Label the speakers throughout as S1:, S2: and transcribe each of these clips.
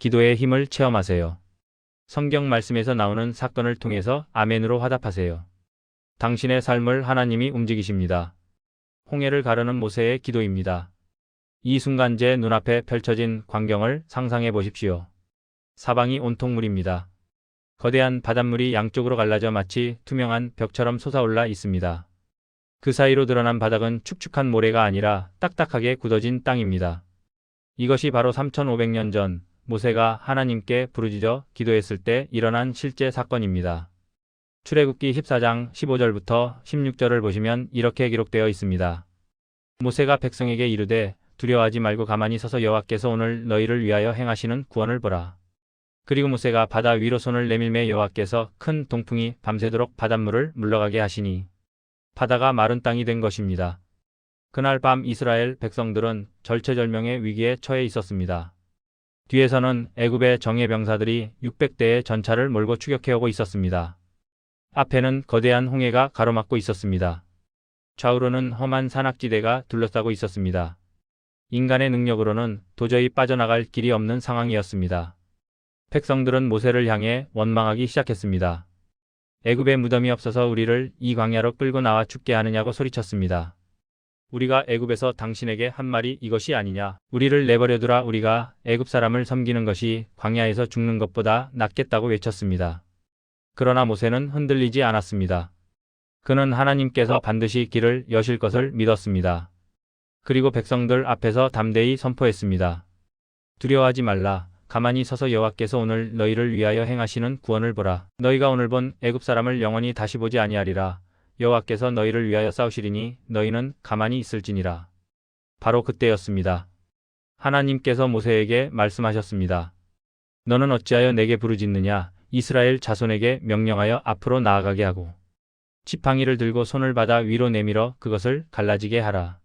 S1: 기도의 힘을 체험하세요. 성경 말씀에서 나오는 사건을 통해서 아멘으로 화답하세요. 당신의 삶을 하나님이 움직이십니다. 홍해를 가르는 모세의 기도입니다. 이 순간 제 눈앞에 펼쳐진 광경을 상상해 보십시오. 사방이 온통 물입니다. 거대한 바닷물이 양쪽으로 갈라져 마치 투명한 벽처럼 솟아올라 있습니다. 그 사이로 드러난 바닥은 축축한 모래가 아니라 딱딱하게 굳어진 땅입니다. 이것이 바로 3500년 전 모세가 하나님께 부르짖어 기도했을 때 일어난 실제 사건입니다. 출애굽기 14장 15절부터 16절을 보시면 이렇게 기록되어 있습니다. 모세가 백성에게 이르되 두려워하지 말고 가만히 서서 여호와께서 오늘 너희를 위하여 행하시는 구원을 보라. 그리고 모세가 바다 위로 손을 내밀매 여호와께서 큰 동풍이 밤새도록 바닷물을 물러가게 하시니 바다가 마른 땅이 된 것입니다. 그날 밤 이스라엘 백성들은 절체절명의 위기에 처해 있었습니다. 뒤에서는 애굽의 정예병사들이 600대의 전차를 몰고 추격해오고 있었습니다. 앞에는 거대한 홍해가 가로막고 있었습니다. 좌우로는 험한 산악지대가 둘러싸고 있었습니다. 인간의 능력으로는 도저히 빠져나갈 길이 없는 상황이었습니다. 백성들은 모세를 향해 원망하기 시작했습니다. 애굽에 무덤이 없어서 우리를 이 광야로 끌고 나와 죽게 하느냐고 소리쳤습니다. 우리가 애굽에서 당신에게 한 말이 이것이 아니냐. 우리를 내버려두라. 우리가 애굽 사람을 섬기는 것이 광야에서 죽는 것보다 낫겠다고 외쳤습니다. 그러나 모세는 흔들리지 않았습니다. 그는 하나님께서 반드시 길을 여실 것을 믿었습니다. 그리고 백성들 앞에서 담대히 선포했습니다. 두려워하지 말라. 가만히 서서 여호와께서 오늘 너희를 위하여 행하시는 구원을 보라. 너희가 오늘 본 애굽 사람을 영원히 다시 보지 아니하리라. 여호와께서 너희를 위하여 싸우시리니 너희는 가만히 있을지니라. 바로 그때였습니다. 하나님께서 모세에게 말씀하셨습니다. 너는 어찌하여 내게 부르짖느냐. 이스라엘 자손에게 명령하여 앞으로 나아가게 하고 지팡이를 들고 손을 바다 위로 내밀어 그것을 갈라지게 하라.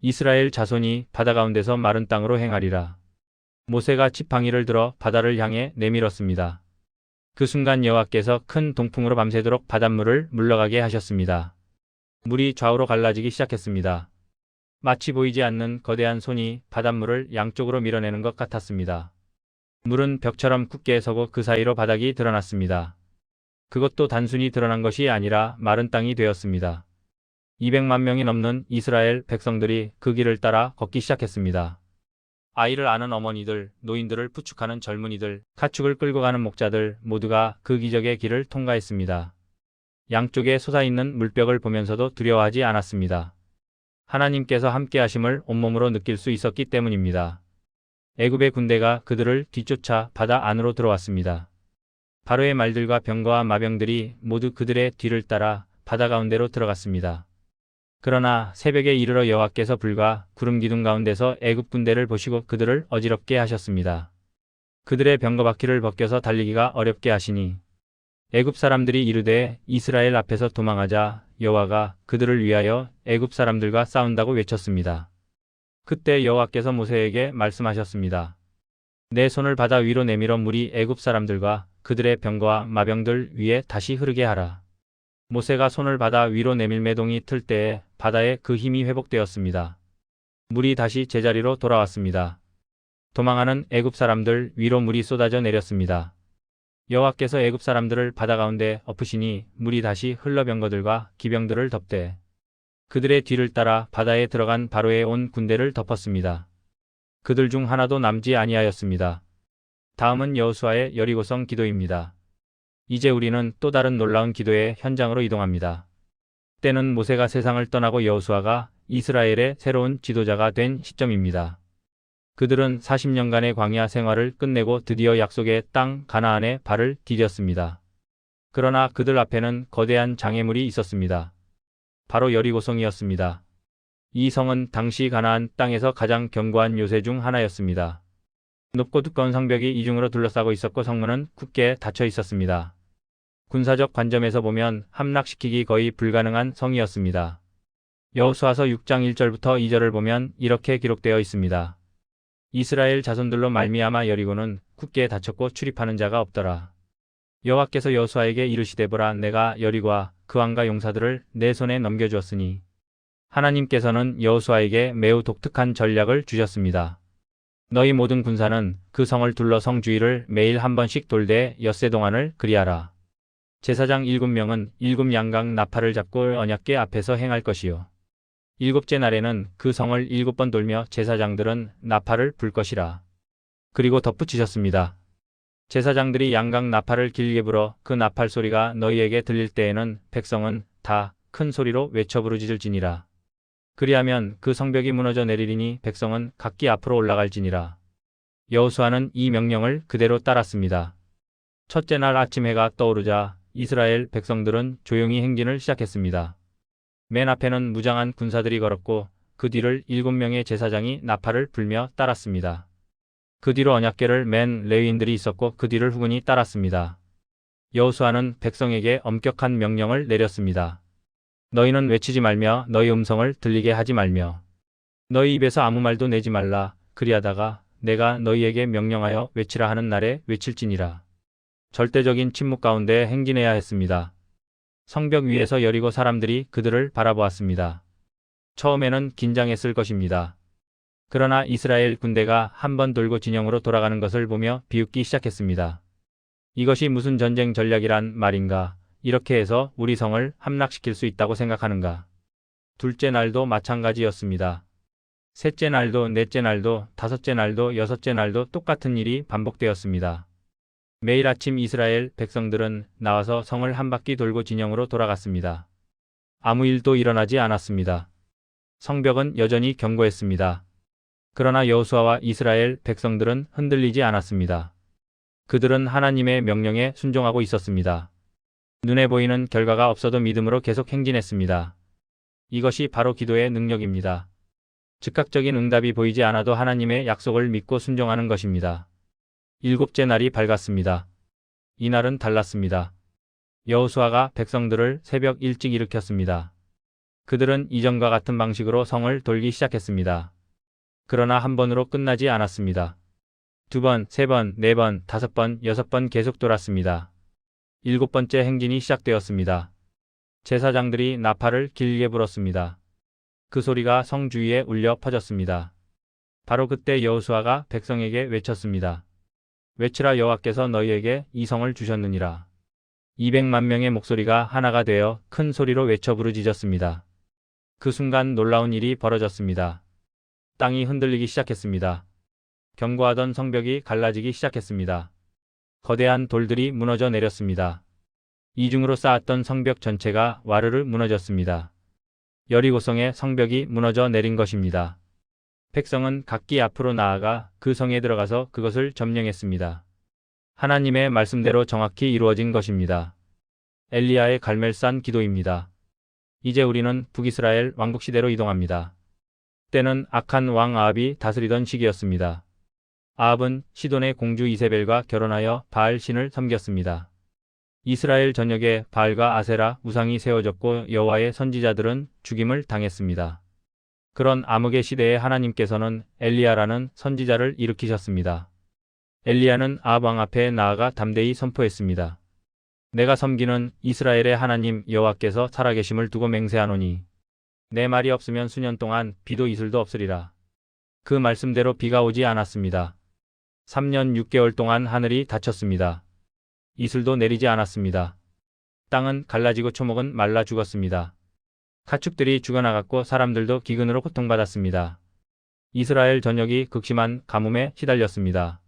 S1: 이스라엘 자손이 바다 가운데서 마른 땅으로 행하리라. 모세가 지팡이를 들어 바다를 향해 내밀었습니다. 그 순간 여호와께서 큰 동풍으로 밤새도록 바닷물을 물러가게 하셨습니다. 물이 좌우로 갈라지기 시작했습니다. 마치 보이지 않는 거대한 손이 바닷물을 양쪽으로 밀어내는 것 같았습니다. 물은 벽처럼 굳게 서고 그 사이로 바닥이 드러났습니다. 그것도 단순히 드러난 것이 아니라 마른 땅이 되었습니다. 200만 명이 넘는 이스라엘 백성들이 그 길을 따라 걷기 시작했습니다. 아이를 아는 어머니들, 노인들을 부축하는 젊은이들, 가축을 끌고 가는 목자들 모두가 그 기적의 길을 통과했습니다. 양쪽에 솟아있는 물벽을 보면서도 두려워하지 않았습니다. 하나님께서 함께 하심을 온몸으로 느낄 수 있었기 때문입니다. 애굽의 군대가 그들을 뒤쫓아 바다 안으로 들어왔습니다. 바로의 말들과 병거와 마병들이 모두 그들의 뒤를 따라 바다 가운데로 들어갔습니다. 그러나 새벽에 이르러 여호와께서 불과 구름 기둥 가운데서 애굽 군대를 보시고 그들을 어지럽게 하셨습니다. 그들의 병거바퀴를 벗겨서 달리기가 어렵게 하시니 애굽 사람들이 이르되 이스라엘 앞에서 도망하자. 여호와가 그들을 위하여 애굽 사람들과 싸운다고 외쳤습니다. 그때 여호와께서 모세에게 말씀하셨습니다. 내 손을 바다 위로 내밀어 물이 애굽 사람들과 그들의 병거와 마병들 위에 다시 흐르게 하라. 모세가 손을 바다 위로 내밀매 동이 틀 때에 바다에 그 힘이 회복되었습니다. 물이 다시 제자리로 돌아왔습니다. 도망하는 애굽 사람들 위로 물이 쏟아져 내렸습니다. 여호와께서 애굽 사람들을 바다 가운데 엎으시니 물이 다시 흘러 병거들과 기병들을 덮되 그들의 뒤를 따라 바다에 들어간 바로의 온 군대를 덮었습니다. 그들 중 하나도 남지 아니하였습니다. 다음은 여호수아의 여리고성 기도입니다. 이제 우리는 또 다른 놀라운 기도의 현장으로 이동합니다. 때는 모세가 세상을 떠나고 여호수아가 이스라엘의 새로운 지도자가 된 시점입니다. 그들은 40년간의 광야 생활을 끝내고 드디어 약속의 땅 가나안에 발을 디뎠습니다. 그러나 그들 앞에는 거대한 장애물이 있었습니다. 바로 여리고성이었습니다. 이 성은 당시 가나안 땅에서 가장 견고한 요새 중 하나였습니다. 높고 두꺼운 성벽이 이중으로 둘러싸고 있었고 성문은 굳게 닫혀 있었습니다. 군사적 관점에서 보면 함락시키기 거의 불가능한 성이었습니다. 여호수아서 6장 1절부터 2절을 보면 이렇게 기록되어 있습니다. 이스라엘 자손들로 말미암아 여리고는 굳게 닫혔고 출입하는 자가 없더라. 여호와께서 여호수아에게 이르시되 보라 내가 여리고와 그 왕과 용사들을 내 손에 넘겨주었으니 하나님께서는 여호수아에게 매우 독특한 전략을 주셨습니다. 너희 모든 군사는 그 성을 둘러 성 주위를 매일 한 번씩 돌되 엿새 동안을 그리하라. 제사장 7명은 7양각 나팔을 잡고 언약궤 앞에서 행할 것이요. 7째 날에는 그 성을 7번 돌며 제사장들은 나팔을 불 것이라. 그리고 덧붙이셨습니다. 제사장들이 양각 나팔을 길게 불어 그 나팔 소리가 너희에게 들릴 때에는 백성은 다 큰 소리로 외쳐 부르짖을지니라. 그리하면 그 성벽이 무너져 내리리니 백성은 각기 앞으로 올라갈지니라. 여호수아는 이 명령을 그대로 따랐습니다. 첫째 날 아침 해가 떠오르자 이스라엘 백성들은 조용히 행진을 시작했습니다. 맨 앞에는 무장한 군사들이 걸었고 그 뒤를 7명의 제사장이 나팔을 불며 따랐습니다. 그 뒤로 언약궤를 맨 레위인들이 있었고 그 뒤를 후군이 따랐습니다. 여호수아는 백성에게 엄격한 명령을 내렸습니다. 너희는 외치지 말며 너희 음성을 들리게 하지 말며 너희 입에서 아무 말도 내지 말라. 그리하다가 내가 너희에게 명령하여 외치라 하는 날에 외칠지니라. 절대적인 침묵 가운데 행진해야 했습니다. 성벽 위에서 여리고 사람들이 그들을 바라보았습니다. 처음에는 긴장했을 것입니다. 그러나 이스라엘 군대가 한 번 돌고 진영으로 돌아가는 것을 보며 비웃기 시작했습니다. 이것이 무슨 전쟁 전략이란 말인가? 이렇게 해서 우리 성을 함락시킬 수 있다고 생각하는가? 둘째 날도 마찬가지였습니다. 셋째 날도, 넷째 날도, 다섯째 날도, 여섯째 날도 똑같은 일이 반복되었습니다. 매일 아침 이스라엘 백성들은 나와서 성을 한 바퀴 돌고 진영으로 돌아갔습니다. 아무 일도 일어나지 않았습니다. 성벽은 여전히 견고했습니다. 그러나 여호수아와 이스라엘 백성들은 흔들리지 않았습니다. 그들은 하나님의 명령에 순종하고 있었습니다. 눈에 보이는 결과가 없어도 믿음으로 계속 행진했습니다. 이것이 바로 기도의 능력입니다. 즉각적인 응답이 보이지 않아도 하나님의 약속을 믿고 순종하는 것입니다. 7째 날이 밝았습니다. 이날은 달랐습니다. 여호수아가 백성들을 새벽 일찍 일으켰습니다. 그들은 이전과 같은 방식으로 성을 돌기 시작했습니다. 그러나 한 번으로 끝나지 않았습니다. 2번, 3번, 4번, 5번, 6번 계속 돌았습니다. 7번째 행진이 시작되었습니다. 제사장들이 나팔을 길게 불었습니다. 그 소리가 성 주위에 울려 퍼졌습니다. 바로 그때 여호수아가 백성에게 외쳤습니다. 외치라 여호와께서 너희에게 이 성을 주셨느니라. 200만 명의 목소리가 하나가 되어 큰 소리로 외쳐 부르짖었습니다. 그 순간 놀라운 일이 벌어졌습니다. 땅이 흔들리기 시작했습니다. 견고하던 성벽이 갈라지기 시작했습니다. 거대한 돌들이 무너져 내렸습니다. 이중으로 쌓았던 성벽 전체가 와르르 무너졌습니다. 여리고성의 성벽이 무너져 내린 것입니다. 백성은 각기 앞으로 나아가 그 성에 들어가서 그것을 점령했습니다. 하나님의 말씀대로 정확히 이루어진 것입니다. 엘리야의 갈멜산 기도입니다. 이제 우리는 북이스라엘 왕국 시대로 이동합니다. 때는 악한 왕 아합이 다스리던 시기였습니다. 아합은 시돈의 공주 이세벨과 결혼하여 바알 신을 섬겼습니다. 이스라엘 전역에 바알과 아세라 우상이 세워졌고 여호와의 선지자들은 죽임을 당했습니다. 그런 암흑의 시대에 하나님께서는 엘리야라는 선지자를 일으키셨습니다. 엘리야는 아합 왕 앞에 나아가 담대히 선포했습니다. 내가 섬기는 이스라엘의 하나님 여호와께서 살아계심을 두고 맹세하노니 내 말이 없으면 수년 동안 비도 이슬도 없으리라. 그 말씀대로 비가 오지 않았습니다. 3년 6개월 동안 하늘이 닫혔습니다. 이슬도 내리지 않았습니다. 땅은 갈라지고 초목은 말라 죽었습니다. 가축들이 죽어나갔고 사람들도 기근으로 고통받았습니다. 이스라엘 전역이 극심한 가뭄에 시달렸습니다.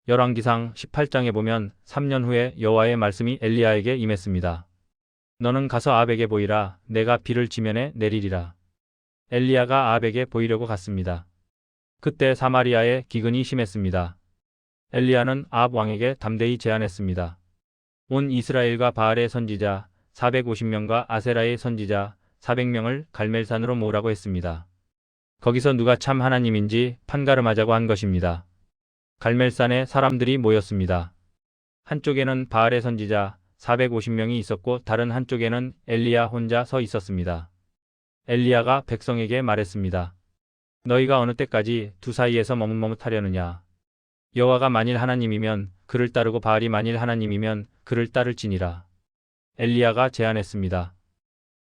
S1: 열왕기상 18장에 보면 3년 후에 여호와의 말씀이 엘리야에게 임했습니다. 너는 가서 아합에게 보이라. 내가 비를 지면에 내리리라. 엘리야가 아합에게 보이려고 갔습니다. 그때 사마리아의 기근이 심했습니다. 엘리야는 아합 왕에게 담대히 제안했습니다. 온 이스라엘과 바알의 선지자 450명과 아세라의 선지자 400명을 갈멜산으로 모으라고 했습니다. 거기서 누가 참 하나님인지 판가름하자고 한 것입니다. 갈멜산에 사람들이 모였습니다. 한쪽에는 바알의 선지자 450명이 있었고 다른 한쪽에는 엘리야 혼자 서 있었습니다. 엘리야가 백성에게 말했습니다. 너희가 어느 때까지 두 사이에서 머뭇머뭇하려느냐. 여호와가 만일 하나님이면 그를 따르고 바알이 만일 하나님이면 그를 따를지니라. 엘리야가 제안했습니다.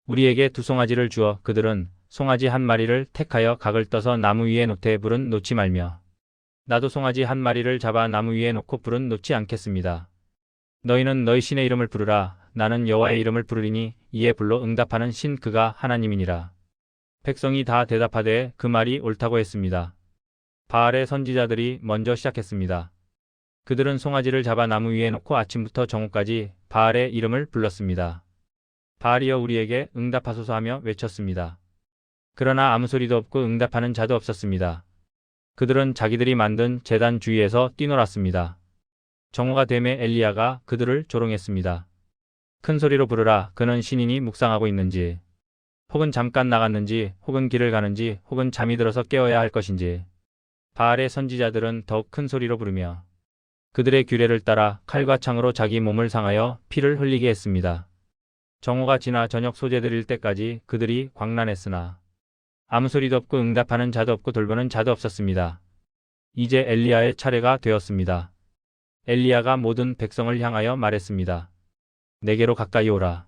S1: 우리에게 두 송아지를 주어 그들은 송아지 한 마리를 택하여 각을 떠서 나무 위에 놓되 불은 놓지 말며 나도 송아지 한 마리를 잡아 나무 위에 놓고 불은 놓지 않겠습니다. 너희는 너희 신의 이름을 부르라. 나는 여호와의 이름을 부르리니 이에 불로 응답하는 신 그가 하나님이니라. 백성이 다 대답하되 그 말이 옳다고 했습니다. 바알의 선지자들이 먼저 시작했습니다. 그들은 송아지를 잡아 나무 위에 놓고 아침부터 정오까지 바알의 이름을 불렀습니다. 바알이여 우리에게 응답하소서 하며 외쳤습니다. 그러나 아무 소리도 없고 응답하는 자도 없었습니다. 그들은 자기들이 만든 제단 주위에서 뛰놀았습니다. 정오가 되매 엘리야가 그들을 조롱했습니다. 큰 소리로 부르라. 그는 신인이 묵상하고 있는지, 혹은 잠깐 나갔는지, 혹은 길을 가는지, 혹은 잠이 들어서 깨어야 할 것인지. 바알의 선지자들은 더욱 큰 소리로 부르며 그들의 규례를 따라 칼과 창으로 자기 몸을 상하여 피를 흘리게 했습니다. 정오가 지나 저녁 소재드릴 때까지 그들이 광란했으나 아무 소리도 없고 응답하는 자도 없고 돌보는 자도 없었습니다. 이제 엘리야의 차례가 되었습니다. 엘리야가 모든 백성을 향하여 말했습니다. 내게로 가까이 오라.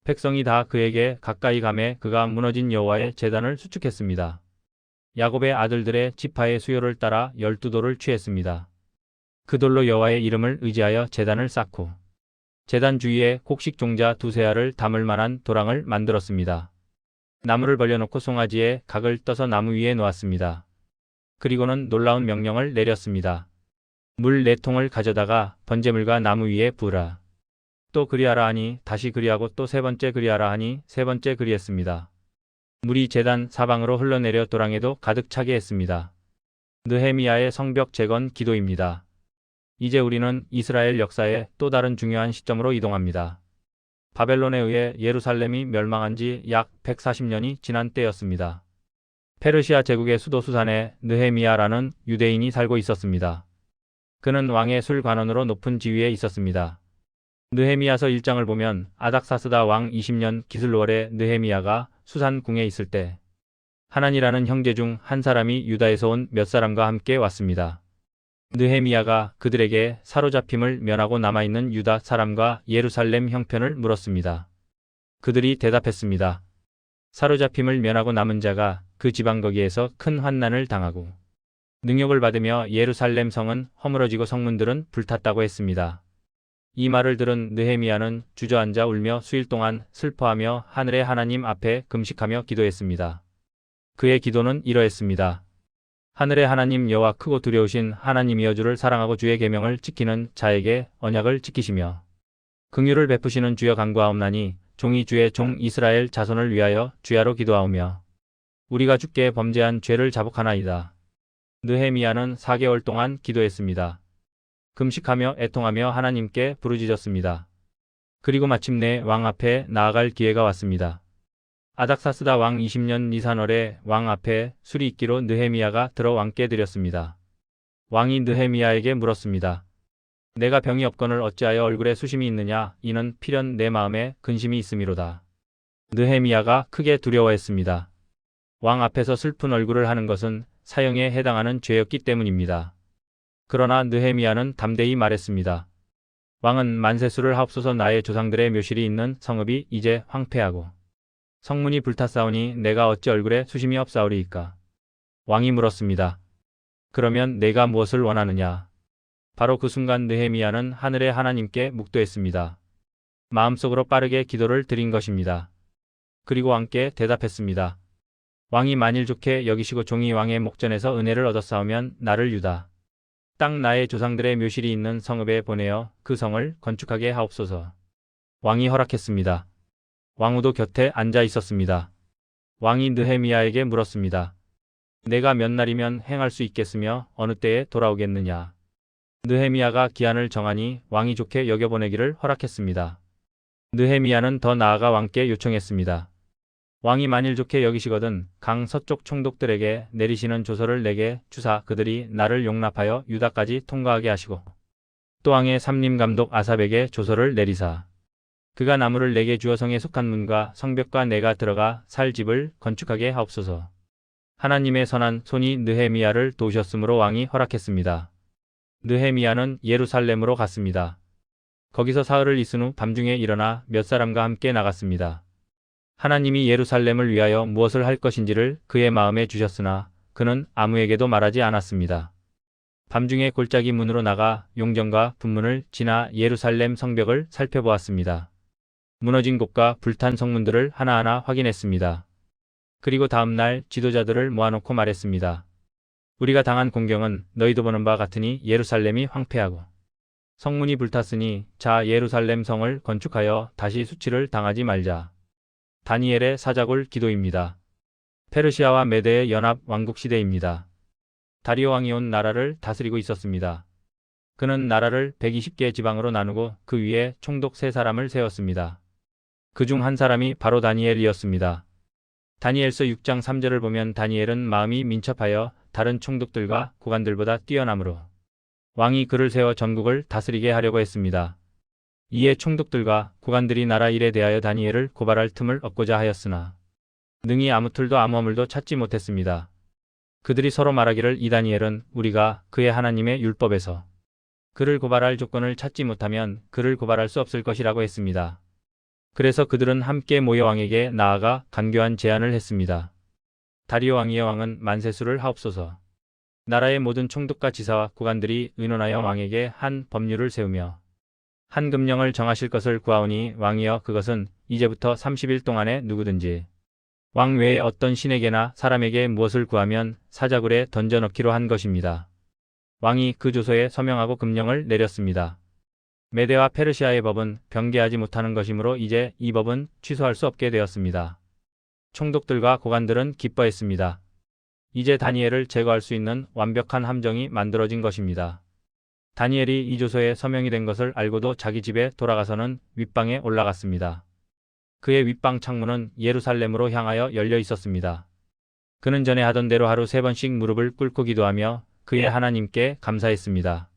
S1: 백성이 다 그에게 가까이 가매 그가 무너진 여호와의 제단을 수축했습니다. 야곱의 아들들의 지파의 수요를 따라 12돌을 취했습니다. 그 돌로 여호와의 이름을 의지하여 제단을 쌓고 제단 주위에 곡식 종자 2세알을 담을 만한 도랑을 만들었습니다. 나무를 벌려놓고 송아지의 각을 떠서 나무 위에 놓았습니다. 그리고는 놀라운 명령을 내렸습니다. 물 4통을 가져다가 번제물과 나무 위에 부으라. 또 그리하라 하니 다시 그리하고 또 3번째 그리하라 하니 3번째 그리했습니다. 물이 제단 사방으로 흘러내려 도랑에도 가득 차게 했습니다. 느헤미야의 성벽 재건 기도입니다. 이제 우리는 이스라엘 역사의 또 다른 중요한 시점으로 이동합니다. 바벨론에 의해 예루살렘이 멸망한 지 약 140년이 지난 때였습니다. 페르시아 제국의 수도 수산에 느헤미야라는 유대인이 살고 있었습니다. 그는 왕의 술관원으로 높은 지위에 있었습니다. 느헤미야서 1장을 보면 아닥사스다 왕 20년 기슬월에 느헤미야가 수산궁에 있을 때 하난이라는 형제 중 한 사람이 유다에서 온 몇 사람과 함께 왔습니다. 느헤미야가 그들에게 사로잡힘을 면하고 남아있는 유다 사람과 예루살렘 형편을 물었습니다. 그들이 대답했습니다. 사로잡힘을 면하고 남은 자가 그 지방 거기에서 큰 환난을 당하고 능욕을 받으며 예루살렘 성은 허물어지고 성문들은 불탔다고 했습니다. 이 말을 들은 느헤미야는 주저앉아 울며 수일 동안 슬퍼하며 하늘의 하나님 앞에 금식하며 기도했습니다. 그의 기도는 이러했습니다. 하늘의 하나님 여호와 크고 두려우신 하나님이여 주를 사랑하고 주의 계명을 지키는 자에게 언약을 지키시며 긍휼을 베푸시는 주여 간구하옵나니 종이 주의 종 이스라엘 자손을 위하여 주야로 기도하오며 우리가 주께 범죄한 죄를 자복하나이다. 느헤미야는 4개월 동안 기도했습니다. 금식하며 애통하며 하나님께 부르짖었습니다. 그리고 마침내 왕 앞에 나아갈 기회가 왔습니다. 아닥사스다 왕 20년 니산월에 왕 앞에 술이 있기로 느헤미야가 들어 왕께 드렸습니다. 왕이 느헤미야에게 물었습니다. 내가 병이 없거늘 어찌하여 얼굴에 수심이 있느냐? 이는 필연 내 마음에 근심이 있음이로다. 느헤미야가 크게 두려워했습니다. 왕 앞에서 슬픈 얼굴을 하는 것은 사형에 해당하는 죄였기 때문입니다. 그러나 느헤미야는 담대히 말했습니다. 왕은 만세수를 하옵소서. 나의 조상들의 묘실이 있는 성읍이 이제 황폐하고 성문이 불탔사오니 내가 어찌 얼굴에 수심이 없사오리이까? 왕이 물었습니다. 그러면 내가 무엇을 원하느냐? 바로 그 순간 느헤미야는 하늘의 하나님께 묵도했습니다. 마음속으로 빠르게 기도를 드린 것입니다. 그리고 왕께 대답했습니다. 왕이 만일 좋게 여기시고 종이 왕의 목전에서 은혜를 얻었사오면 나를 유다 땅 나의 조상들의 묘실이 있는 성읍에 보내어 그 성을 건축하게 하옵소서. 왕이 허락했습니다. 왕후도 곁에 앉아 있었습니다. 왕이 느헤미야에게 물었습니다. 내가 몇 날이면 행할 수 있겠으며 어느 때에 돌아오겠느냐? 느헤미야가 기한을 정하니 왕이 좋게 여겨보내기를 허락했습니다. 느헤미야는 더 나아가 왕께 요청했습니다. 왕이 만일 좋게 여기시거든 강 서쪽 총독들에게 내리시는 조서를 내게 주사 그들이 나를 용납하여 유다까지 통과하게 하시고 또 왕의 삼림 감독 아삽에게 조서를 내리사 그가 나무를 내게 주어 성에 속한 문과 성벽과 내가 들어가 살 집을 건축하게 하옵소서. 하나님의 선한 손이 느헤미야를 도우셨으므로 왕이 허락했습니다. 느헤미야는 예루살렘으로 갔습니다. 거기서 사흘을 있은 후 밤중에 일어나 몇 사람과 함께 나갔습니다. 하나님이 예루살렘을 위하여 무엇을 할 것인지를 그의 마음에 주셨으나 그는 아무에게도 말하지 않았습니다. 밤중에 골짜기 문으로 나가 용정과 분문을 지나 예루살렘 성벽을 살펴보았습니다. 무너진 곳과 불탄 성문들을 하나하나 확인했습니다. 그리고 다음 날 지도자들을 모아놓고 말했습니다. 우리가 당한 공경은 너희도 보는 바 같으니 예루살렘이 황폐하고 성문이 불탔으니 자 예루살렘 성을 건축하여 다시 수치를 당하지 말자. 다니엘의 사자굴 기도입니다. 페르시아와 메대의 연합 왕국 시대입니다. 다리오 왕이 온 나라를 다스리고 있었습니다. 그는 나라를 120개 지방으로 나누고 그 위에 총독 3사람을 세웠습니다. 그 중 한 사람이 바로 다니엘이었습니다. 다니엘서 6장 3절을 보면 다니엘은 마음이 민첩하여 다른 총독들과 고관들보다 뛰어나므로 왕이 그를 세워 전국을 다스리게 하려고 했습니다. 이에 총독들과 고관들이 나라 일에 대하여 다니엘을 고발할 틈을 얻고자 하였으나 능히 아무 툴도 아무 어물도 찾지 못했습니다. 그들이 서로 말하기를 이 다니엘은 우리가 그의 하나님의 율법에서 그를 고발할 조건을 찾지 못하면 그를 고발할 수 없을 것이라고 했습니다. 그래서 그들은 함께 모여 왕에게 나아가 간교한 제안을 했습니다. 다리오 왕이여 왕은 만세수를 하옵소서. 나라의 모든 총독과 지사와 고관들이 의논하여 왕에게 한 법률을 세우며 한 금령을 정하실 것을 구하오니 왕이여 그것은 이제부터 30일 동안에 누구든지 왕 외에 어떤 신에게나 사람에게 무엇을 구하면 사자굴에 던져넣기로 한 것입니다. 왕이 그 조서에 서명하고 금령을 내렸습니다. 메대와 페르시아의 법은 변개하지 못하는 것이므로 이제 이 법은 취소할 수 없게 되었습니다. 총독들과 고관들은 기뻐했습니다. 이제 다니엘을 제거할 수 있는 완벽한 함정이 만들어진 것입니다. 다니엘이 이 조서에 서명이 된 것을 알고도 자기 집에 돌아가서는 윗방에 올라갔습니다. 그의 윗방 창문은 예루살렘으로 향하여 열려 있었습니다. 그는 전에 하던 대로 하루 3번씩 무릎을 꿇고 기도하며 그의 하나님께 감사했습니다.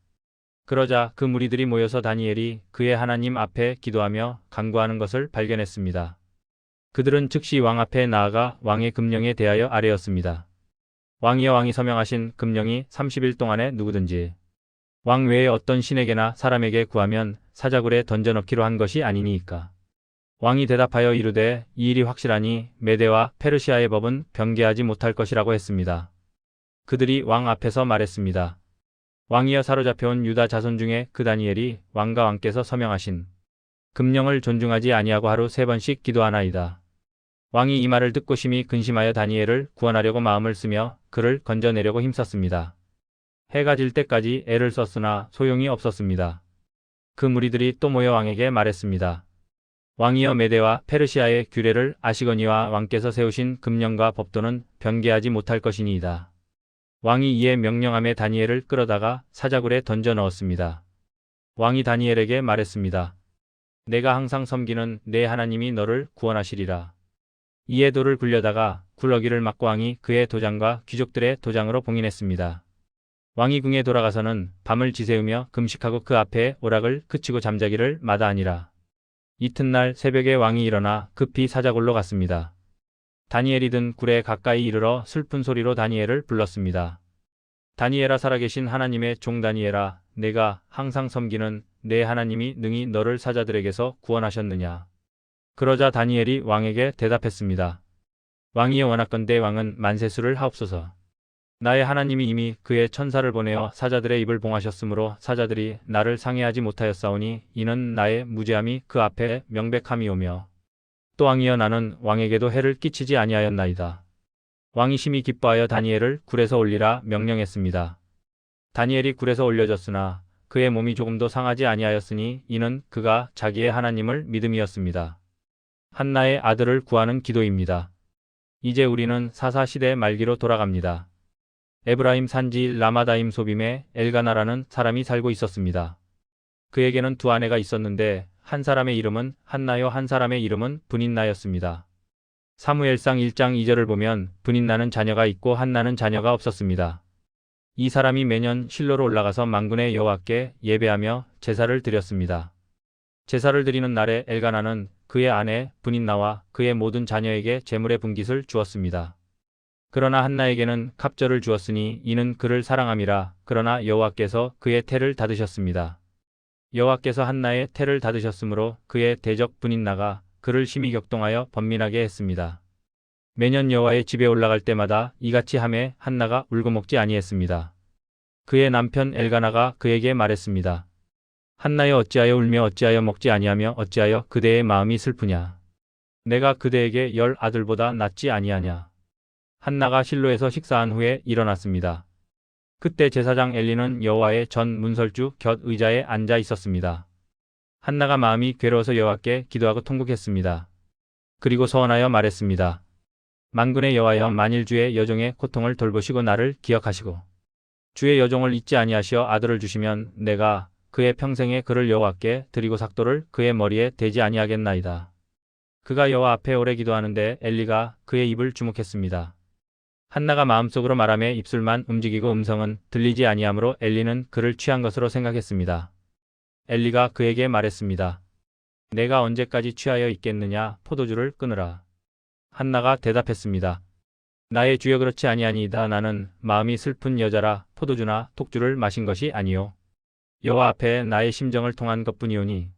S1: 그러자 그 무리들이 모여서 다니엘이 그의 하나님 앞에 기도하며 간구하는 것을 발견했습니다. 그들은 즉시 왕 앞에 나아가 왕의 금령에 대하여 아뢰었습니다. 왕이여 왕이 서명하신 금령이 30일 동안에 누구든지 왕 외에 어떤 신에게나 사람에게 구하면 사자굴에 던져넣기로 한 것이 아니니이까. 왕이 대답하여 이르되 이 일이 확실하니 메대와 페르시아의 법은 변개하지 못할 것이라고 했습니다. 그들이 왕 앞에서 말했습니다. 왕이여 사로잡혀온 유다 자손 중에 그 다니엘이 왕과 왕께서 서명하신 금령을 존중하지 아니하고 하루 3번씩 기도하나이다. 왕이 이 말을 듣고 심히 근심하여 다니엘을 구원하려고 마음을 쓰며 그를 건져내려고 힘썼습니다. 해가 질 때까지 애를 썼으나 소용이 없었습니다. 그 무리들이 또 모여 왕에게 말했습니다. 왕이여 메대와 페르시아의 규례를 아시거니와 왕께서 세우신 금령과 법도는 변개하지 못할 것이니이다. 왕이 이에 명령함에 다니엘을 끌어다가 사자굴에 던져 넣었습니다. 왕이 다니엘에게 말했습니다. 내가 항상 섬기는 내 하나님이 너를 구원하시리라. 이에 돌을 굴려다가 굴러기를 막고 왕이 그의 도장과 귀족들의 도장으로 봉인했습니다. 왕이 궁에 돌아가서는 밤을 지새우며 금식하고 그 앞에 오락을 그치고 잠자기를 마다하니라. 이튿날 새벽에 왕이 일어나 급히 사자굴로 갔습니다. 다니엘이 든 굴에 가까이 이르러 슬픈 소리로 다니엘을 불렀습니다. 다니엘아 살아계신 하나님의 종 다니엘아 내가 항상 섬기는 내 하나님이 능히 너를 사자들에게서 구원하셨느냐. 그러자 다니엘이 왕에게 대답했습니다. 왕이여 원하건대 왕은 만세수를 하옵소서. 나의 하나님이 이미 그의 천사를 보내어 사자들의 입을 봉하셨으므로 사자들이 나를 상해하지 못하였사오니 이는 나의 무죄함이 그 앞에 명백함이오며 또 왕이여 나는 왕에게도 해를 끼치지 아니하였나이다. 왕이 심히 기뻐하여 다니엘을 굴에서 올리라 명령했습니다. 다니엘이 굴에서 올려졌으나 그의 몸이 조금도 상하지 아니하였으니 이는 그가 자기의 하나님을 믿음이었습니다. 한나의 아들을 구하는 기도입니다. 이제 우리는 사사시대 말기로 돌아갑니다. 에브라임 산지 라마다임 소빔에 엘가나라는 사람이 살고 있었습니다. 그에게는 2 아내가 있었는데 한 사람의 이름은 한나요 한 사람의 이름은 브닌나였습니다. 사무엘상 1장 2절을 보면 브닌나는 자녀가 있고 한나는 자녀가 없었습니다. 이 사람이 매년 실로로 올라가서 만군의 여호와께 예배하며 제사를 드렸습니다. 제사를 드리는 날에 엘가나는 그의 아내 브닌나와 그의 모든 자녀에게 제물의 분깃을 주었습니다. 그러나 한나에게는 갑절을 주었으니 이는 그를 사랑함이라. 그러나 여호와께서 그의 태를 닫으셨습니다. 여호와께서 한나의 태를 닫으셨으므로 그의 대적 브닌나가 그를 심히 격동하여 번민하게 했습니다. 매년 여호와의 집에 올라갈 때마다 이같이 하매 한나가 울고 먹지 아니했습니다. 그의 남편 엘가나가 그에게 말했습니다. 한나여 어찌하여 울며 어찌하여 먹지 아니하며 어찌하여 그대의 마음이 슬프냐. 내가 그대에게 10 아들보다 낫지 아니하냐. 한나가 실로에서 식사한 후에 일어났습니다. 그때 제사장 엘리는 여호와의 전 문설주 곁 의자에 앉아 있었습니다. 한나가 마음이 괴로워서 여호와께 기도하고 통곡했습니다. 그리고 서원하여 말했습니다. 만군의 여호와여, 만일 주의 여종의 고통을 돌보시고 나를 기억하시고 주의 여종을 잊지 아니하시어 아들을 주시면 내가 그의 평생에 그를 여호와께 드리고 삭도를 그의 머리에 대지 아니하겠나이다. 그가 여호와 앞에 오래 기도하는데 엘리가 그의 입을 주목했습니다. 한나가 마음속으로 말하며 입술만 움직이고 음성은 들리지 아니하므로 엘리는 그를 취한 것으로 생각했습니다. 엘리가 그에게 말했습니다. 내가 언제까지 취하여 있겠느냐. 포도주를 끊으라. 한나가 대답했습니다. 나의 주여, 그렇지 아니하니이다. 나는 마음이 슬픈 여자라 포도주나 톡주를 마신 것이 아니요 여호와 앞에 나의 심정을 통한 것뿐이오니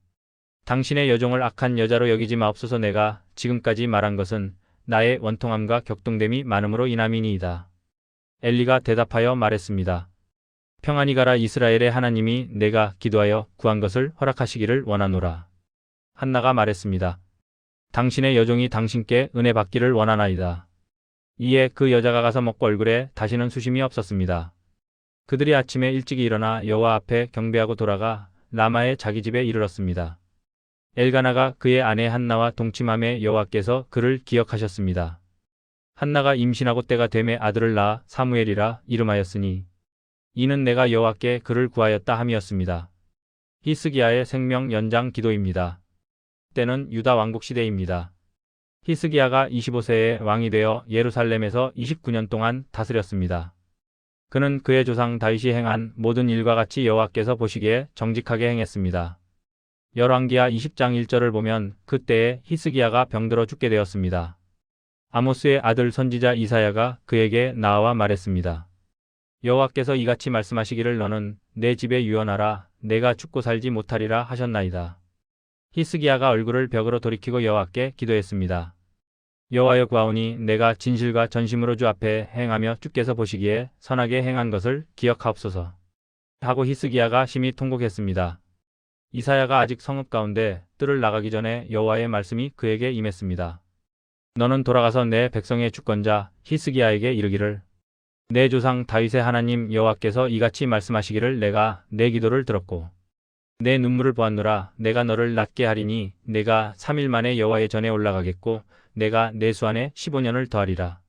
S1: 당신의 여종을 악한 여자로 여기지 마옵소서. 내가 지금까지 말한 것은 나의 원통함과 격동됨이 많음으로 인함이니이다. 엘리가 대답하여 말했습니다. 평안히 가라. 이스라엘의 하나님이 내가 기도하여 구한 것을 허락하시기를 원하노라. 한나가 말했습니다. 당신의 여종이 당신께 은혜 받기를 원하나이다. 이에 그 여자가 가서 먹고 얼굴에 다시는 수심이 없었습니다. 그들이 아침에 일찍 일어나 여호와 앞에 경배하고 돌아가 라마의 자기 집에 이르렀습니다. 엘가나가 그의 아내 한나와 동침함에 여호와께서 그를 기억하셨습니다. 한나가 임신하고 때가 되매 아들을 낳아 사무엘이라 이름하였으니 이는 내가 여호와께 그를 구하였다 함이었습니다. 히스기야의 생명 연장 기도입니다. 때는 유다 왕국 시대입니다. 히스기야가 25세에 왕이 되어 예루살렘에서 29년 동안 다스렸습니다. 그는 그의 조상 다윗이 행한 모든 일과 같이 여호와께서 보시기에 정직하게 행했습니다. 열왕기하 20장 1절을 보면 그때에 히스기야가 병들어 죽게 되었습니다. 아모스의 아들 선지자 이사야가 그에게 나와 말했습니다. 여호와께서 이같이 말씀하시기를 너는 내 집에 유언하라. 내가 죽고 살지 못하리라 하셨나이다. 히스기야가 얼굴을 벽으로 돌이키고 여호와께 기도했습니다. 여호와여, 구하오니 내가 진실과 전심으로 주 앞에 행하며 주께서 보시기에 선하게 행한 것을 기억하옵소서 하고 히스기야가 심히 통곡했습니다. 이사야가 아직 성읍 가운데 뜰을 나가기 전에 여호와의 말씀이 그에게 임했습니다. 너는 돌아가서 내 백성의 주권자 히스기야에게 이르기를 내 조상 다윗의 하나님 여호와께서 이같이 말씀하시기를 내가 내 기도를 들었고 내 눈물을 보았노라. 내가 너를 낫게 하리니 내가 3일 만에 여호와의 전에 올라가겠고 내가 내 수 안에 15년을 더하리라.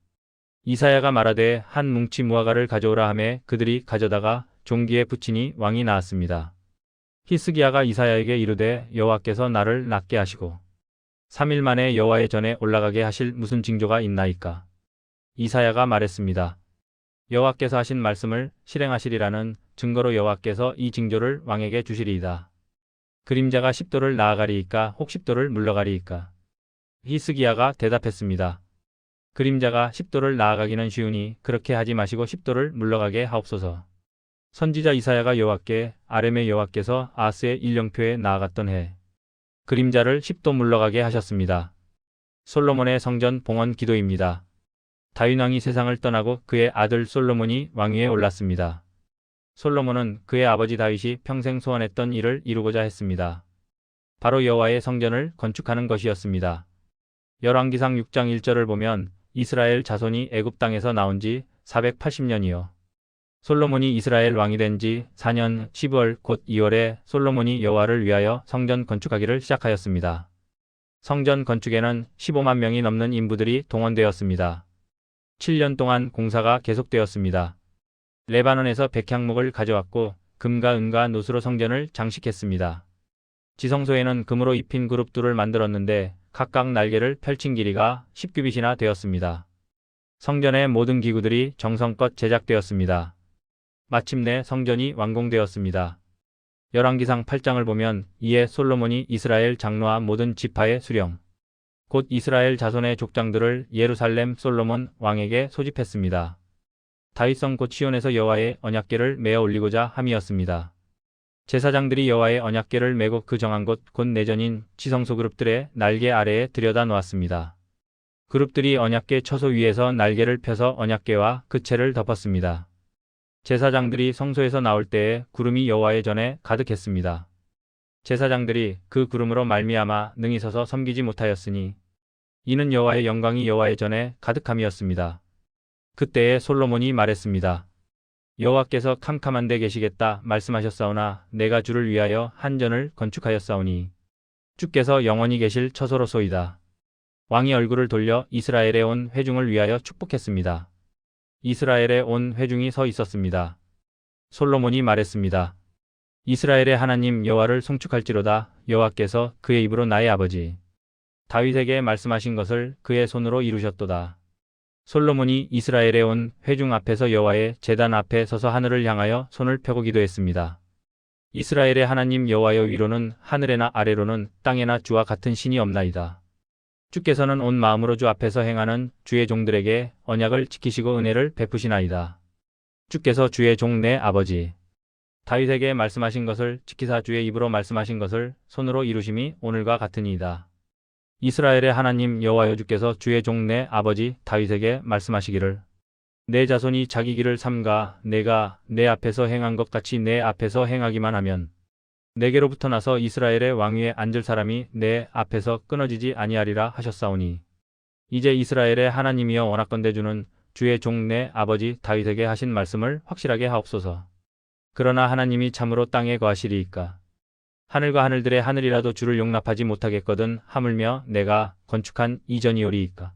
S1: 이사야가 말하되 한 뭉치 무화과를 가져오라 하매 그들이 가져다가 종기에 붙이니 왕이 나았습니다. 히스기야가 이사야에게 이르되 여호와께서 나를 낫게 하시고 3일 만에 여호와의 전에 올라가게 하실 무슨 징조가 있나이까? 이사야가 말했습니다. 여호와께서 하신 말씀을 실행하시리라는 증거로 여호와께서 이 징조를 왕에게 주시리이다. 그림자가 10도를 나아가리이까 혹 10도를 물러가리이까? 히스기야가 대답했습니다. 그림자가 10도를 나아가기는 쉬우니 그렇게 하지 마시고 10도를 물러가게 하옵소서. 선지자 이사야가 여호와께 아렘의 여호와께서 아스의 일령표에 나아갔던 해 그림자를 10도 물러가게 하셨습니다. 솔로몬의 성전 봉헌 기도입니다. 다윗 왕이 세상을 떠나고 그의 아들 솔로몬이 왕위에 올랐습니다. 솔로몬은 그의 아버지 다윗이 평생 소원했던 일을 이루고자 했습니다. 바로 여호와의 성전을 건축하는 것이었습니다. 열왕기상 6장 1절을 보면 이스라엘 자손이 애굽 땅에서 나온 지 480년이요. 솔로몬이 이스라엘 왕이 된 지 4년 10월 곧 2월에 솔로몬이 여호와를 위하여 성전 건축하기를 시작하였습니다. 성전 건축에는 15만 명이 넘는 인부들이 동원되었습니다. 7년 동안 공사가 계속되었습니다. 레바논에서 백향목을 가져왔고 금과 은과 노수로 성전을 장식했습니다. 지성소에는 금으로 입힌 그룹들을 만들었는데 각각 날개를 펼친 길이가 10규빗이나 되었습니다. 성전의 모든 기구들이 정성껏 제작되었습니다. 마침내 성전이 완공되었습니다. 열왕기상 8장을 보면 이에 솔로몬이 이스라엘 장로와 모든 지파의 수령, 곧 이스라엘 자손의 족장들을 예루살렘 솔로몬 왕에게 소집했습니다. 다윗성 곧 시온에서 여호와의 언약궤를 메어 올리고자 함이었습니다. 제사장들이 여호와의 언약궤를 메고 그 정한 곳 곧 내전인 지성소 그룹들의 날개 아래에 들여다 놓았습니다. 그룹들이 언약궤 처소 위에서 날개를 펴서 언약궤와 그 채를 덮었습니다. 제사장들이 성소에서 나올 때에 구름이 여호와의 전에 가득했습니다. 제사장들이 그 구름으로 말미암아 능히 서서 섬기지 못하였으니 이는 여호와의 영광이 여호와의 전에 가득함이었습니다. 그때에 솔로몬이 말했습니다. 여호와께서 캄캄한 데 계시겠다 말씀하셨사오나 내가 주를 위하여 한 전을 건축하였사오니 주께서 영원히 계실 처소로소이다. 왕이 얼굴을 돌려 이스라엘에 온 회중을 위하여 축복했습니다. 이스라엘에 온 회중이 서 있었습니다. 솔로몬이 말했습니다. 이스라엘의 하나님 여호와를 송축할지로다. 여호와께서 그의 입으로 나의 아버지 다윗에게 말씀하신 것을 그의 손으로 이루셨도다. 솔로몬이 이스라엘에 온 회중 앞에서 여호와의 제단 앞에 서서 하늘을 향하여 손을 펴고 기도했습니다. 이스라엘의 하나님 여호와여, 위로는 하늘에나 아래로는 땅에나 주와 같은 신이 없나이다. 주께서는 온 마음으로 주 앞에서 행하는 주의 종들에게 언약을 지키시고 은혜를 베푸시나이다. 주께서 주의 종 내 아버지 다윗에게 말씀하신 것을 지키사 주의 입으로 말씀하신 것을 손으로 이루심이 오늘과 같으니이다. 이스라엘의 하나님 여호와여, 주께서 주의 종 내 아버지 다윗에게 말씀하시기를 내 자손이 자기 길을 삼가 내가 내 앞에서 행한 것 같이 내 앞에서 행하기만 하면 내게로부터 나서 이스라엘의 왕위에 앉을 사람이 내 앞에서 끊어지지 아니하리라 하셨사오니 이제 이스라엘의 하나님이여, 원하건대 주는 주의 종 내 아버지 다윗에게 하신 말씀을 확실하게 하옵소서. 그러나 하나님이 참으로 땅에 거하시리이까? 하늘과 하늘들의 하늘이라도 주를 용납하지 못하겠거든 하물며 내가 건축한 이전이오리이까?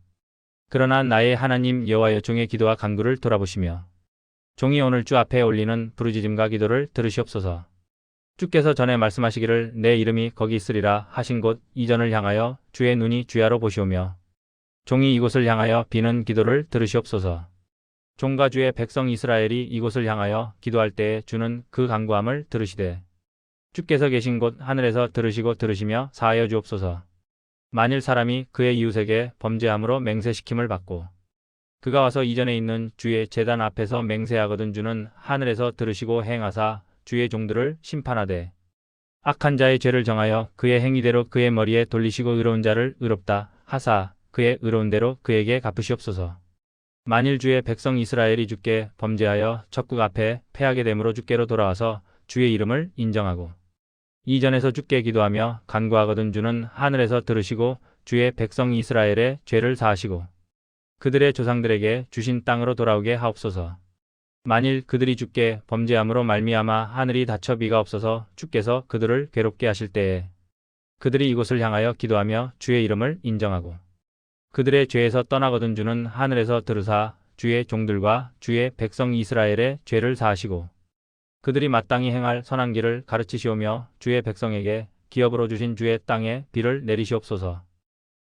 S1: 그러나 나의 하나님 여호와여, 종의 기도와 간구를 돌아보시며 종이 오늘 주 앞에 올리는 부르짖음과 기도를 들으시옵소서. 주께서 전에 말씀하시기를 내 이름이 거기 있으리라 하신 곳 이전을 향하여 주의 눈이 주야로 보시오며 종이 이곳을 향하여 비는 기도를 들으시옵소서. 종과 주의 백성 이스라엘이 이곳을 향하여 기도할 때에 주는 그 간구함을 들으시되 주께서 계신 곳 하늘에서 들으시고 들으시며 사하여 주옵소서. 만일 사람이 그의 이웃에게 범죄함으로 맹세시킴을 받고 그가 와서 이전에 있는 주의 제단 앞에서 맹세하거든 주는 하늘에서 들으시고 행하사 주의 종들을 심판하되 악한 자의 죄를 정하여 그의 행위대로 그의 머리에 돌리시고 의로운 자를 의롭다 하사 그의 의로운 대로 그에게 갚으시옵소서. 만일 주의 백성 이스라엘이 주께 범죄하여 적국 앞에 패하게 되므로 주께로 돌아와서 주의 이름을 인정하고 이전에서 주께 기도하며 간구하거든 주는 하늘에서 들으시고 주의 백성 이스라엘의 죄를 사하시고 그들의 조상들에게 주신 땅으로 돌아오게 하옵소서. 만일 그들이 주께 범죄함으로 말미암아 하늘이 닫혀 비가 없어서 주께서 그들을 괴롭게 하실 때에 그들이 이곳을 향하여 기도하며 주의 이름을 인정하고 그들의 죄에서 떠나거든 주는 하늘에서 들으사 주의 종들과 주의 백성 이스라엘의 죄를 사하시고 그들이 마땅히 행할 선한 길을 가르치시오며 주의 백성에게 기업으로 주신 주의 땅에 비를 내리시옵소서.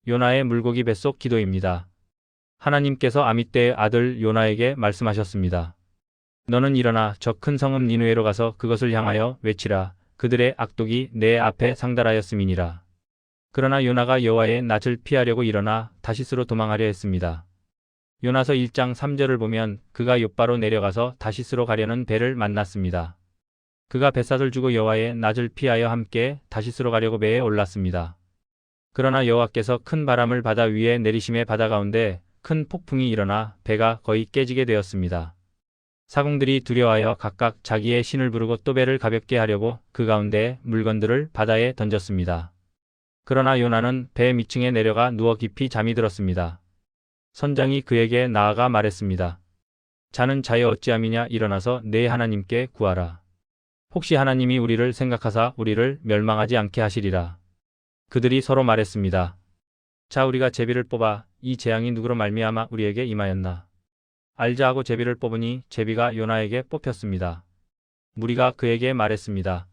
S1: 요나의 물고기 뱃속 기도입니다. 하나님께서 아미떼의 아들 요나에게 말씀하셨습니다. 너는 일어나 저 큰 성읍 니느웨로 가서 그것을 향하여 외치라. 그들의 악독이 내 앞에 상달하였음이니라. 그러나 요나가 여호와의 낯을 피하려고 일어나 다시스로 도망하려 했습니다. 요나서 1장 3절을 보면 그가 욥바로 내려가서 다시스로 가려는 배를 만났습니다. 그가 뱃삿을 주고 여호와의 낯을 피하여 함께 다시스로 가려고 배에 올랐습니다. 그러나 여호와께서 큰 바람을 바다 위에 내리심에 바다 가운데 큰 폭풍이 일어나 배가 거의 깨지게 되었습니다. 사공들이 두려워하여 각각 자기의 신을 부르고 또 배를 가볍게 하려고 그 가운데 물건들을 바다에 던졌습니다. 그러나 요나는 배 밑층에 내려가 누워 깊이 잠이 들었습니다. 선장이 그에게 나아가 말했습니다. 자는 자여 어찌함이냐, 일어나서 내 하나님께 구하라. 혹시 하나님이 우리를 생각하사 우리를 멸망하지 않게 하시리라. 그들이 서로 말했습니다. 자, 우리가 제비를 뽑아 이 재앙이 누구로 말미암아 우리에게 임하였나 알자 하고 제비를 뽑으니 제비가 요나에게 뽑혔습니다. 무리가 그에게 말했습니다.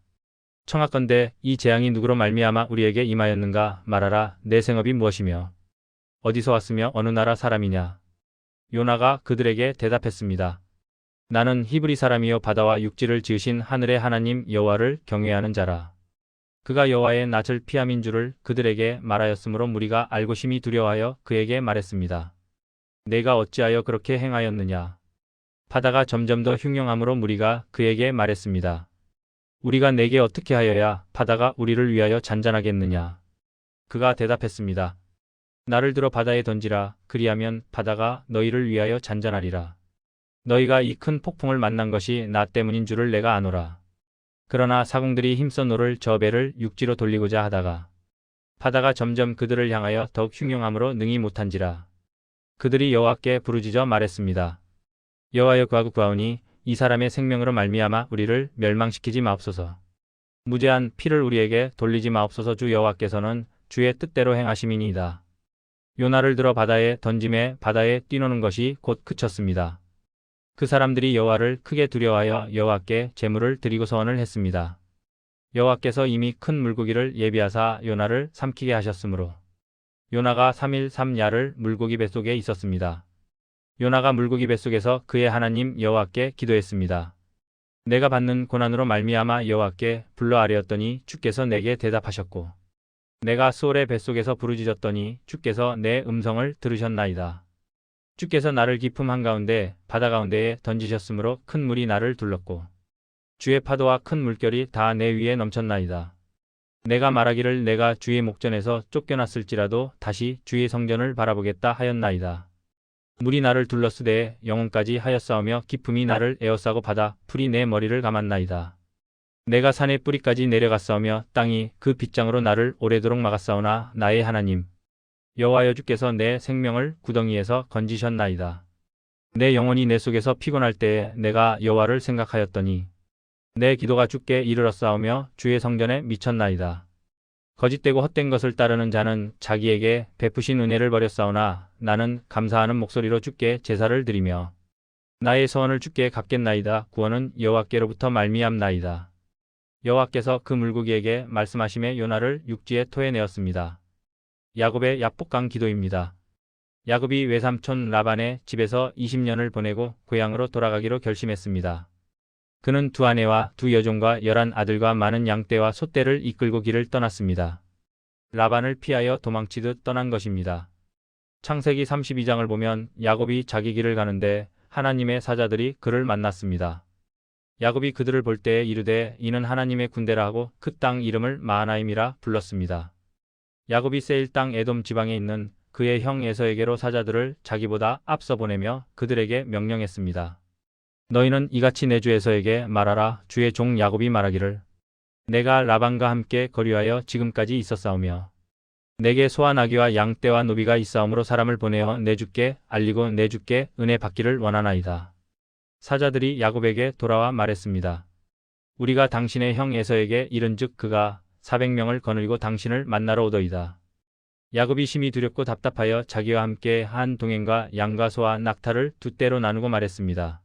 S1: 청하건대 이 재앙이 누구로 말미암아 우리에게 임하였는가 말하라. 내 생업이 무엇이며 어디서 왔으며 어느 나라 사람이냐. 요나가 그들에게 대답했습니다. 나는 히브리 사람이요 바다와 육지를 지으신 하늘의 하나님 여호와를 경외하는 자라. 그가 여호와의 낯을 피함인 줄을 그들에게 말하였으므로 무리가 알고 심히 두려워하여 그에게 말했습니다. 내가 어찌하여 그렇게 행하였느냐. 바다가 점점 더 흉흉함으로 무리가 그에게 말했습니다. 우리가 내게 어떻게 하여야 바다가 우리를 위하여 잔잔하겠느냐. 그가 대답했습니다. 나를 들어 바다에 던지라. 그리하면 바다가 너희를 위하여 잔잔하리라. 너희가 이 큰 폭풍을 만난 것이 나 때문인 줄을 내가 아노라. 그러나 사공들이 힘써 노를 저 배를 육지로 돌리고자 하다가 바다가 점점 그들을 향하여 더욱 흉용함으로 능히 못한지라. 그들이 여호와께 부르짖어 말했습니다. 여호와여 구하오니 이 사람의 생명으로 말미암아 우리를 멸망시키지 마옵소서. 무죄한 피를 우리에게 돌리지 마옵소서. 주 여호와께서는 주의 뜻대로 행하심이니이다. 요나를 들어 바다에 던짐에 바다에 뛰노는 것이 곧 그쳤습니다. 그 사람들이 여호와를 크게 두려워하여 여호와께 제물을 드리고 서원을 했습니다. 여호와께서 이미 큰 물고기를 예비하사 요나를 삼키게 하셨으므로 요나가 3일 3야를 물고기 뱃속에 있었습니다. 요나가 물고기 뱃속에서 그의 하나님 여호와께 기도했습니다. 내가 받는 고난으로 말미암아 여호와께 불러 아뢰었더니 주께서 내게 대답하셨고 내가 수올의 뱃속에서 부르짖었더니 주께서 내 음성을 들으셨나이다. 주께서 나를 깊음 한가운데 바다 가운데에 던지셨으므로 큰 물이 나를 둘렀고 주의 파도와 큰 물결이 다 내 위에 넘쳤나이다. 내가 말하기를 내가 주의 목전에서 쫓겨났을지라도 다시 주의 성전을 바라보겠다 하였나이다. 물이 나를 둘렀으되 영혼까지 하였사오며 깊음이 나를 에워싸고 바다 풀이 내 머리를 감았나이다. 내가 산의 뿌리까지 내려갔사오며 땅이 그 빗장으로 나를 오래도록 막았사오나 나의 하나님 여호와여 주께서 내 생명을 구덩이에서 건지셨나이다. 내 영혼이 내 속에서 피곤할 때에 내가 여호와를 생각하였더니 내 기도가 주께 이르렀사오며 주의 성전에 미쳤나이다. 거짓되고 헛된 것을 따르는 자는 자기에게 베푸신 은혜를 버렸사오나 나는 감사하는 목소리로 주께 제사를 드리며 나의 소원을 주께 갚겠나이다. 구원은 여호와께로부터 말미암나이다. 여호와께서 그 물고기에게 말씀하심에 요나를 육지에 토해내었습니다. 야곱의 야복강 기도입니다. 야곱이 외삼촌 라반의 집에서 20년을 보내고 고향으로 돌아가기로 결심했습니다. 그는 두 아내와 두 여종과 11 아들과 많은 양떼와 소떼를 이끌고 길을 떠났습니다. 라반을 피하여 도망치듯 떠난 것입니다. 창세기 32장을 보면 야곱이 자기 길을 가는데 하나님의 사자들이 그를 만났습니다. 야곱이 그들을 볼 때에 이르되 이는 하나님의 군대라 하고 그 땅 이름을 마하나임이라 불렀습니다. 야곱이 세일 땅 에돔 지방에 있는 그의 형 에서에게로 사자들을 자기보다 앞서 보내며 그들에게 명령했습니다. 너희는 이같이 내 주 에서에게 말하라. 주의 종 야곱이 말하기를 내가 라반과 함께 거류하여 지금까지 있었사오며 내게 소와 나귀와 양떼와 노비가 있사오므로 사람을 보내어 내 주께 알리고 내 주께 은혜 받기를 원하나이다. 사자들이 야곱에게 돌아와 말했습니다. 우리가 당신의 형 에서에게 이른즉 그가 400명을 거느리고 당신을 만나러 오더이다. 야곱이 심히 두렵고 답답하여 자기와 함께 한 동행과 양과 소와 낙타를 두 떼로 나누고 말했습니다.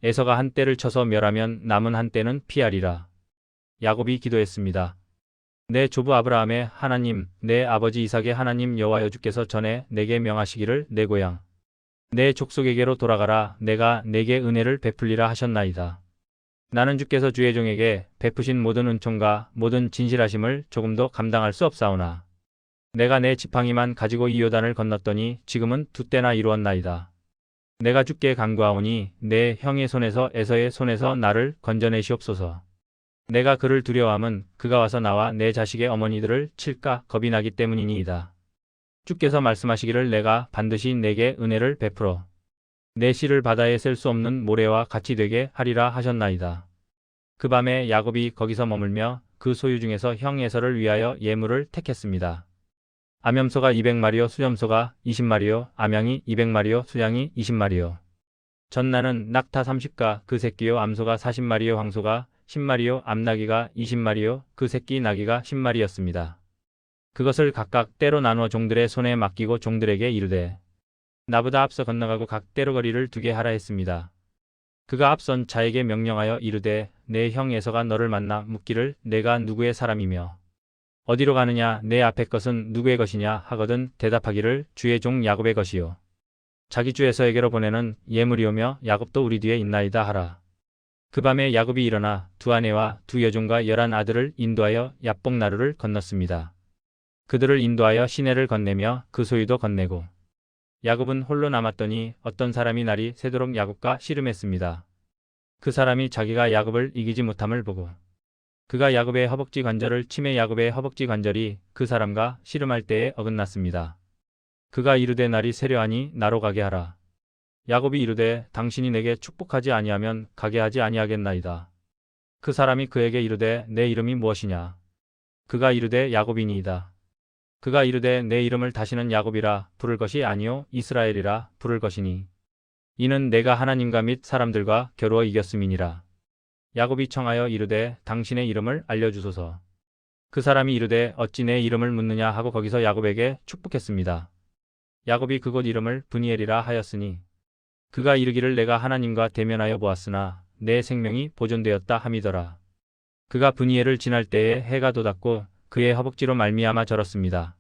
S1: 에서가 한 떼를 쳐서 멸하면 남은 한 떼는 피하리라. 야곱이 기도했습니다. 내 조부 아브라함의 하나님, 내 아버지 이삭의 하나님 여호와여 주께서 전에 내게 명하시기를 내 고향, 내 족속에게로 돌아가라. 내가 내게 은혜를 베풀리라 하셨나이다. 나는 주께서 주의 종에게 베푸신 모든 은총과 모든 진실하심을 조금도 감당할 수 없사오나 내가 내 지팡이만 가지고 이 요단을 건넜더니 지금은 두 때나 이루었나이다. 내가 주께 간구하오니 내 형의 손에서 에서의 손에서 나를 건져내시옵소서. 내가 그를 두려워함은 그가 와서 나와 내 자식의 어머니들을 칠까 겁이 나기 때문이니이다. 주께서 말씀하시기를 내가 반드시 내게 은혜를 베풀어 내 씨를 바다에 셀 수 없는 모래와 같이 되게 하리라 하셨나이다. 그 밤에 야곱이 거기서 머물며 그 소유 중에서 형 에서를 위하여 예물을 택했습니다. 암염소가 200마리요 수염소가 20마리요 암양이 200마리요 수양이 20마리요 전나는 낙타 30가 그 새끼요 암소가 40마리요 황소가 10마리요 암나귀가 20마리요 그 새끼 나귀가 10마리였습니다. 그것을 각각 떼로 나누어 종들의 손에 맡기고 종들에게 이르되 나보다 앞서 건너가고 각 떼로 거리를 두게 하라 했습니다. 그가 앞선 자에게 명령하여 이르되 내 형 에서가 너를 만나 묻기를 내가 누구의 사람이며 어디로 가느냐 내 앞의 것은 누구의 것이냐 하거든 대답하기를 주의 종 야곱의 것이요 자기 주 에서에게로 보내는 예물이오며 야곱도 우리 뒤에 있나이다 하라. 그 밤에 야곱이 일어나 두 아내와 두 여종과 11 아들을 인도하여 야복 나루를 건넜습니다. 그들을 인도하여 시내를 건네며 그 소유도 건네고 야곱은 홀로 남았더니 어떤 사람이 날이 새도록 야곱과 씨름했습니다. 그 사람이 자기가 야곱을 이기지 못함을 보고 그가 야곱의 허벅지 관절을 치매 야곱의 허벅지 관절이 그 사람과 씨름할 때에 어긋났습니다. 그가 이르되 날이 세려하니 나로 가게 하라. 야곱이 이르되 당신이 내게 축복하지 아니하면 가게 하지 아니하겠나이다. 그 사람이 그에게 이르되 내 이름이 무엇이냐? 그가 이르되 야곱이니이다. 그가 이르되 내 이름을 다시는 야곱이라 부를 것이 아니요 이스라엘이라 부를 것이니 이는 내가 하나님과 및 사람들과 겨루어 이겼음이니라. 야곱이 청하여 이르되 당신의 이름을 알려주소서. 그 사람이 이르되 어찌 내 이름을 묻느냐 하고 거기서 야곱에게 축복했습니다. 야곱이 그곳 이름을 브니엘이라 하였으니 그가 이르기를 내가 하나님과 대면하여 보았으나 내 생명이 보존되었다 함이더라. 그가 브니엘을 지날 때에 해가 돋았고 그의 허벅지로 말미암아 절었습니다.